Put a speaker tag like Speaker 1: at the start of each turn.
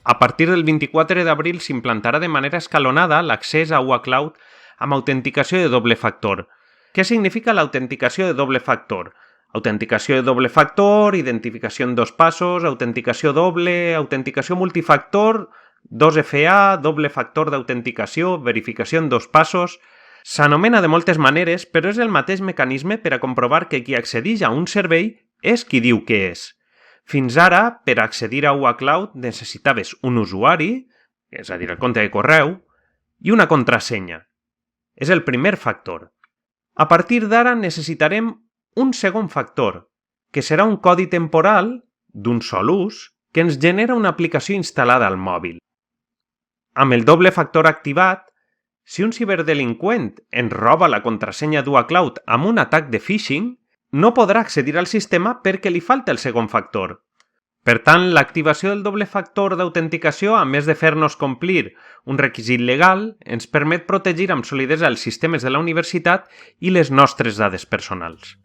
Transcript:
Speaker 1: A partir del 24 d'abril s'implantarà de manera escalonada l'accés a UA Cloud amb autenticació de doble factor. Què significa l'autenticació de doble factor? Autenticació de doble factor, identificació en dos passos, autenticació doble, autenticació multifactor, 2FA, doble factor d'autenticació, verificació en dos passos... S'anomena de moltes maneres, però és el mateix mecanisme per a comprovar que qui accedeix a un servei és qui diu que és. Fins ara, per accedir a UA Cloud necessitaves un usuari, és a dir, el compte de correu, i una contrasenya. És el primer factor. A partir d'ara necessitarem un segon factor, que serà un codi temporal d'un sol ús que ens genera una aplicació instal·lada al mòbil. Amb el doble factor activat, si un ciberdelinqüent ens roba la contrasenya d'UA Cloud amb un atac de phishing, no podrà accedir al sistema perquè li falta el segon factor. Per tant, l'activació del doble factor d'autenticació, a més de fer-nos complir un requisit legal, ens permet protegir amb solidesa els sistemes de la universitat i les nostres dades personals.